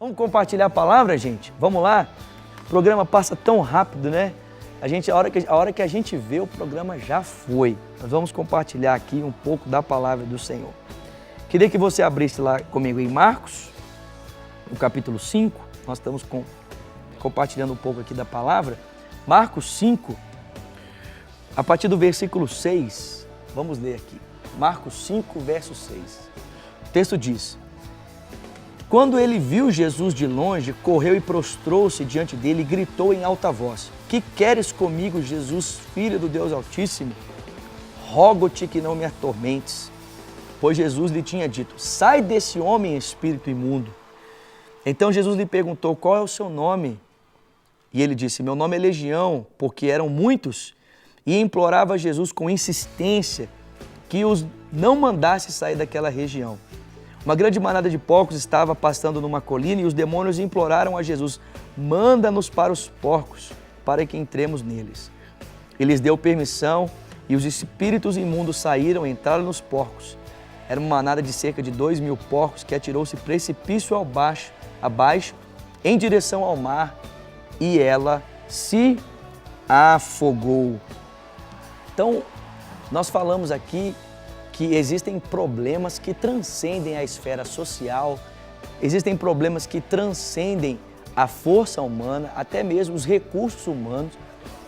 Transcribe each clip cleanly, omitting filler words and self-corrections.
Vamos compartilhar a palavra, gente? Vamos lá? O programa passa tão rápido, né? A hora que a gente vê, o programa já foi. Nós vamos compartilhar aqui um pouco da palavra do Senhor. Queria que você abrisse lá comigo em Marcos, no capítulo 5. Nós estamos compartilhando um pouco aqui da palavra. Marcos 5, a partir do versículo 6. Vamos ler aqui. Marcos 5, verso 6. O texto diz: Quando ele viu Jesus de longe, correu e prostrou-se diante dele e gritou em alta voz: Que queres comigo, Jesus, Filho do Deus Altíssimo? Rogo-te que não me atormentes. Pois Jesus lhe tinha dito: Sai desse homem, espírito imundo. Então Jesus lhe perguntou: Qual é o seu nome? E ele disse: Meu nome é Legião, porque eram muitos. E implorava a Jesus com insistência que os não mandasse sair daquela região. Uma grande manada de porcos estava pastando numa colina e os demônios imploraram a Jesus: Manda-nos para os porcos, para que entremos neles. Ele lhes deu permissão e os espíritos imundos saíram e entraram nos porcos. Era uma manada de cerca de 2.000 porcos que atirou-se precipício abaixo em direção ao mar e ela se afogou. Então, nós falamos aqui que existem problemas que transcendem a esfera social, existem problemas que transcendem a força humana, até mesmo os recursos humanos,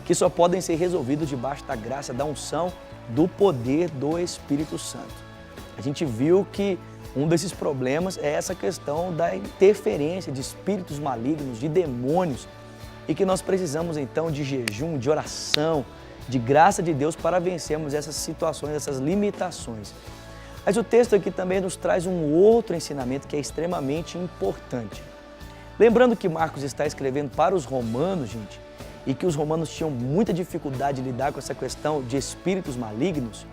que só podem ser resolvidos debaixo da graça, da unção, do poder do Espírito Santo. A gente viu que um desses problemas é essa questão da interferência de espíritos malignos, de demônios, e que nós precisamos então de jejum, de oração, de graça de Deus para vencermos essas situações, essas limitações. Mas o texto aqui também nos traz um outro ensinamento que é extremamente importante. Lembrando que Marcos está escrevendo para os romanos, gente, e que os romanos tinham muita dificuldade de lidar com essa questão de espíritos malignos,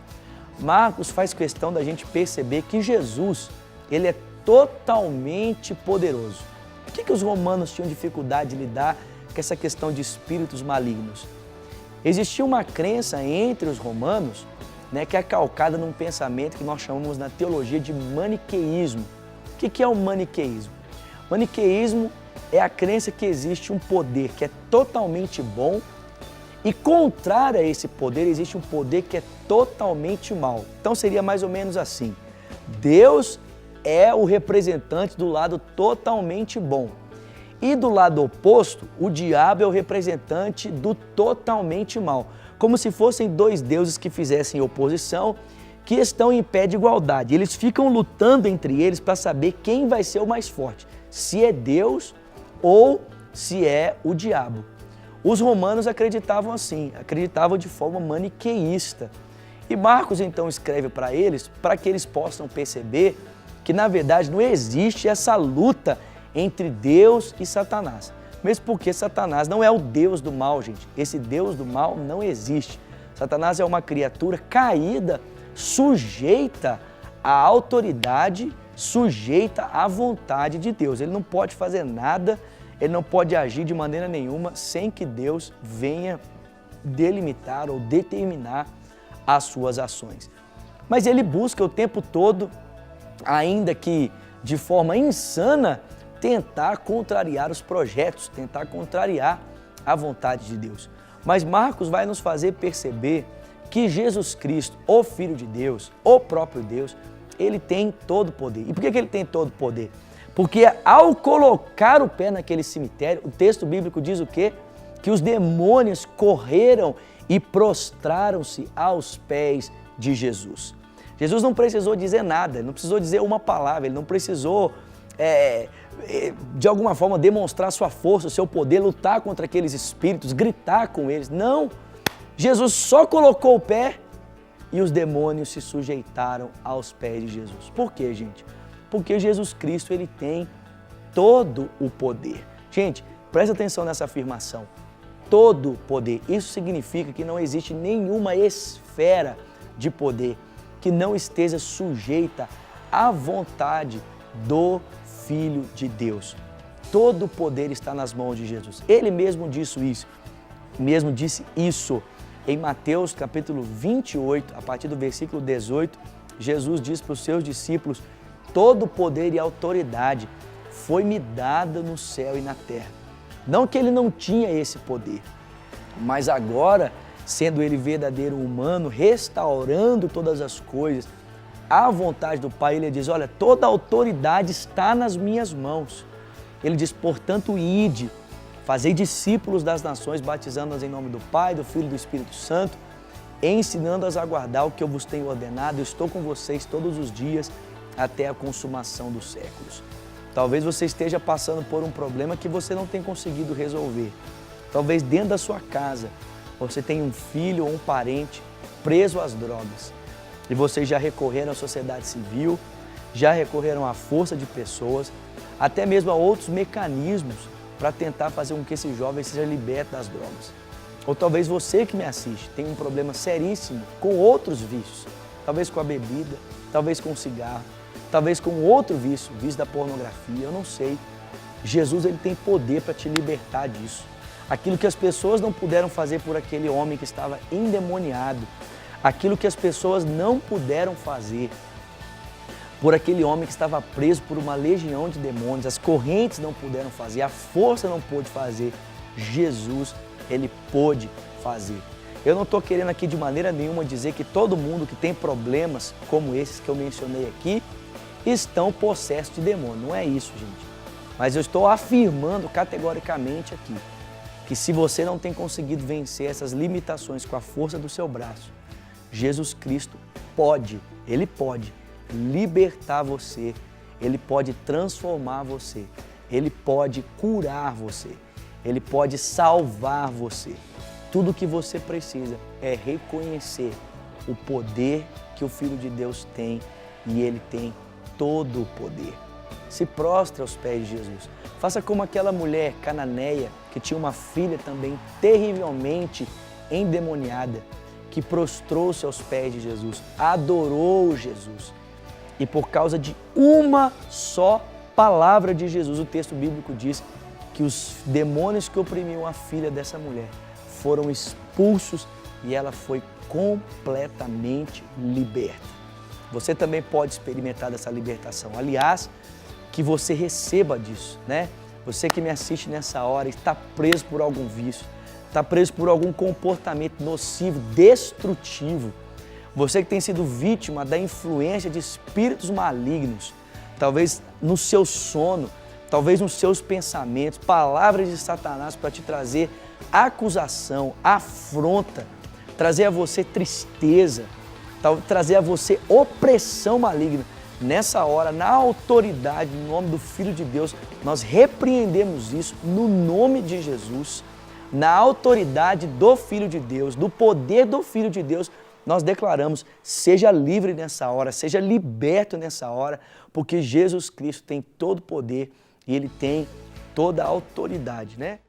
Marcos faz questão da gente perceber que Jesus, ele é totalmente poderoso. Por que os romanos tinham dificuldade de lidar com essa questão de espíritos malignos? Existia uma crença entre os romanos, né, que é calcada num pensamento que nós chamamos na teologia de maniqueísmo. O que é o maniqueísmo? Maniqueísmo é a crença que existe um poder que é totalmente bom e contrário a esse poder existe um poder que é totalmente mal. Então seria mais ou menos assim: Deus é o representante do lado totalmente bom. E do lado oposto, o diabo é o representante do totalmente mal. Como se fossem dois deuses que fizessem oposição, que estão em pé de igualdade. Eles ficam lutando entre eles para saber quem vai ser o mais forte, se é Deus ou se é o diabo. Os romanos acreditavam assim, acreditavam de forma maniqueísta. E Marcos então escreve para eles, para que eles possam perceber que na verdade não existe essa luta entre Deus e Satanás. Mesmo porque Satanás não é o Deus do mal, gente. Esse Deus do mal não existe. Satanás é uma criatura caída, sujeita à autoridade, sujeita à vontade de Deus. Ele não pode fazer nada, ele não pode agir de maneira nenhuma sem que Deus venha delimitar ou determinar as suas ações. Mas ele busca o tempo todo, ainda que de forma insana, tentar contrariar os projetos, tentar contrariar a vontade de Deus. Mas Marcos vai nos fazer perceber que Jesus Cristo, o Filho de Deus, o próprio Deus, ele tem todo o poder. E por que ele tem todo o poder? Porque ao colocar o pé naquele cemitério, o texto bíblico diz o quê? Que os demônios correram e prostraram-se aos pés de Jesus. Jesus não precisou dizer nada, ele não precisou dizer uma palavra, ele não precisou de alguma forma demonstrar sua força, o seu poder, lutar contra aqueles espíritos, gritar com eles. Não, Jesus só colocou o pé e os demônios se sujeitaram aos pés de Jesus. Por quê, gente? Porque Jesus Cristo, ele tem todo o poder. Gente, presta atenção nessa afirmação. Todo poder. Isso significa que não existe nenhuma esfera de poder que não esteja sujeita à vontade do Filho de Deus. Todo o poder está nas mãos de Jesus. Ele mesmo disse isso em Mateus capítulo 28, a partir do versículo 18, Jesus diz para os seus discípulos: todo poder e autoridade foi-me dada no céu e na terra. Não que ele não tinha esse poder, mas agora, sendo ele verdadeiro humano, restaurando todas as coisas, à vontade do Pai, ele diz, olha, toda a autoridade está nas minhas mãos. Ele diz, portanto, ide, fazei discípulos das nações, batizando-as em nome do Pai, do Filho e do Espírito Santo, ensinando-as a guardar o que eu vos tenho ordenado. Eu estou com vocês todos os dias até a consumação dos séculos. Talvez você esteja passando por um problema que você não tem conseguido resolver. Talvez dentro da sua casa você tenha um filho ou um parente preso às drogas. E vocês já recorreram à sociedade civil, já recorreram à força de pessoas, até mesmo a outros mecanismos para tentar fazer com que esse jovem seja liberto das drogas. Ou talvez você que me assiste tenha um problema seríssimo com outros vícios, talvez com a bebida, talvez com o cigarro, talvez com outro vício, o vício da pornografia, eu não sei. Jesus ele tem poder para te libertar disso. Aquilo que as pessoas não puderam fazer por aquele homem que estava endemoniado, aquilo que as pessoas não puderam fazer por aquele homem que estava preso por uma legião de demônios, as correntes não puderam fazer, a força não pôde fazer, Jesus, ele pôde fazer. Eu não estou querendo aqui de maneira nenhuma dizer que todo mundo que tem problemas como esses que eu mencionei aqui, estão possessos de demônio. Não é isso, gente. Mas eu estou afirmando categoricamente aqui que se você não tem conseguido vencer essas limitações com a força do seu braço, Jesus Cristo pode, Ele pode libertar você, Ele pode transformar você, Ele pode curar você, Ele pode salvar você. Tudo o que você precisa é reconhecer o poder que o Filho de Deus tem e Ele tem todo o poder. Se prostre aos pés de Jesus. Faça como aquela mulher cananeia que tinha uma filha também terrivelmente endemoniada, que prostrou-se aos pés de Jesus, adorou Jesus. E por causa de uma só palavra de Jesus, o texto bíblico diz que os demônios que oprimiam a filha dessa mulher foram expulsos e ela foi completamente liberta. Você também pode experimentar dessa libertação. Aliás, que você receba disso, né? Você que me assiste nessa hora está preso por algum vício, está preso por algum comportamento nocivo, destrutivo. Você que tem sido vítima da influência de espíritos malignos, talvez no seu sono, talvez nos seus pensamentos, palavras de Satanás para te trazer acusação, afronta, trazer a você tristeza, trazer a você opressão maligna. Nessa hora, na autoridade, no nome do Filho de Deus, nós repreendemos isso no nome de Jesus, na autoridade do Filho de Deus, do poder do Filho de Deus, nós declaramos, seja livre nessa hora, seja liberto nessa hora, porque Jesus Cristo tem todo o poder e Ele tem toda a autoridade, né?